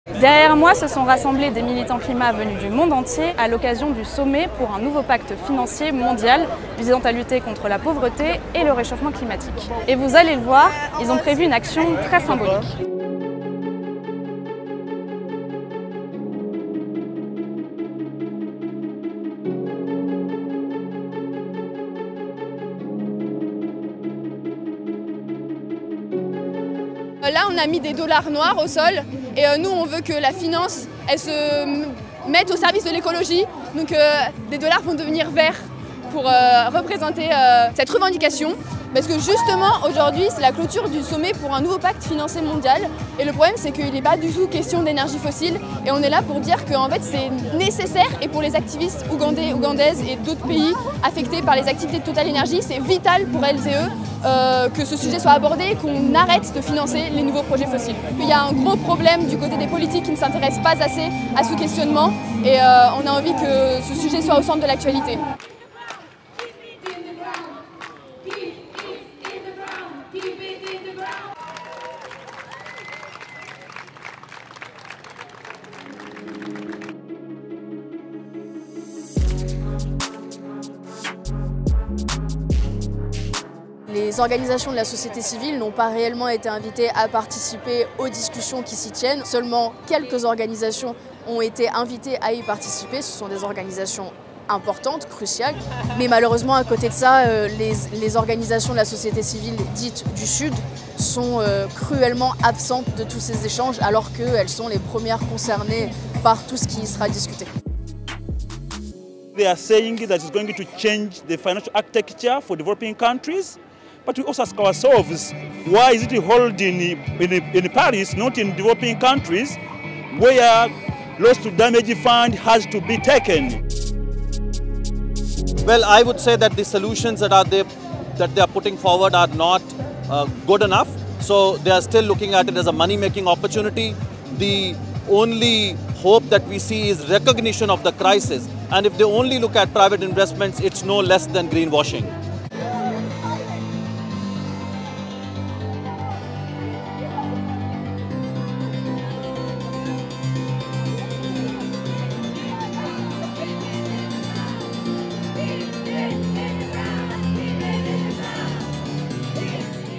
Derrière moi se sont rassemblés des militants climat venus du monde entier à l'occasion du sommet pour un nouveau pacte financier mondial visant à lutter contre la pauvreté et le réchauffement climatique. Et vous allez le voir, ils ont prévu une action très symbolique. Là, on a mis des dollars noirs au sol et nous, on veut que la finance, elle se mette au service de l'écologie. Donc des dollars vont devenir verts pour représenter cette revendication. Parce que justement, aujourd'hui, c'est la clôture du sommet pour un nouveau pacte financier mondial. Et le problème, c'est qu'il n'est pas du tout question d'énergie fossile. Et on est là pour dire qu'en fait, c'est nécessaire. Et pour les activistes ougandais, ougandaises et d'autres pays affectés par les activités de Total Energy, c'est vital pour elles et eux que ce sujet soit abordé et qu'on arrête de financer les nouveaux projets fossiles. Il y a un gros problème du côté des politiques qui ne s'intéressent pas assez à ce questionnement. Et on a envie que ce sujet soit au centre de l'actualité. Les organisations de la société civile n'ont pas réellement été invitées à participer aux discussions qui s'y tiennent. Seulement quelques organisations ont été invitées à y participer. Ce sont des organisations importantes, cruciales. Mais malheureusement, à côté de ça, les organisations de la société civile dites du Sud sont cruellement absentes de tous ces échanges, alors qu'elles sont les premières concernées par tout ce qui sera discuté. They are saying that it's going to change the financial architecture for developing countries. But we also ask ourselves, why is it held in Paris, not in developing countries, where loss to damage fund has to be taken? Well, I would say that the solutions that they are putting forward are not good enough. So they are still looking at it as a money-making opportunity. The only hope that we see is recognition of the crisis. And if they only look at private investments, it's no less than greenwashing.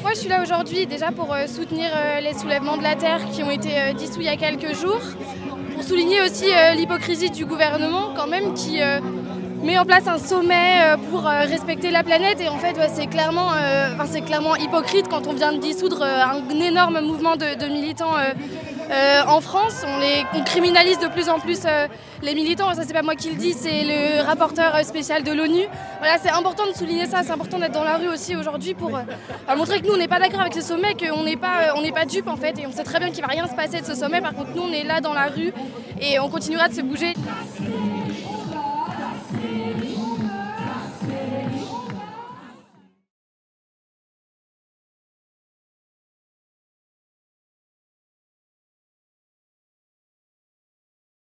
Moi, je suis là aujourd'hui déjà pour soutenir les soulèvements de la Terre qui ont été dissous il y a quelques jours. Pour souligner aussi l'hypocrisie du gouvernement quand même qui met en place un sommet pour respecter la planète et en fait c'est clairement hypocrite quand on vient de dissoudre un énorme mouvement de militants en France. On criminalise de plus en plus les militants, ça c'est pas moi qui le dis, c'est le rapporteur spécial de l'ONU. Voilà, c'est important de souligner ça, c'est important d'être dans la rue aussi aujourd'hui pour montrer que nous on n'est pas d'accord avec ce sommet, qu'on n'est pas dupes en fait et on sait très bien qu'il ne va rien se passer de ce sommet. Par contre nous on est là dans la rue et on continuera de se bouger.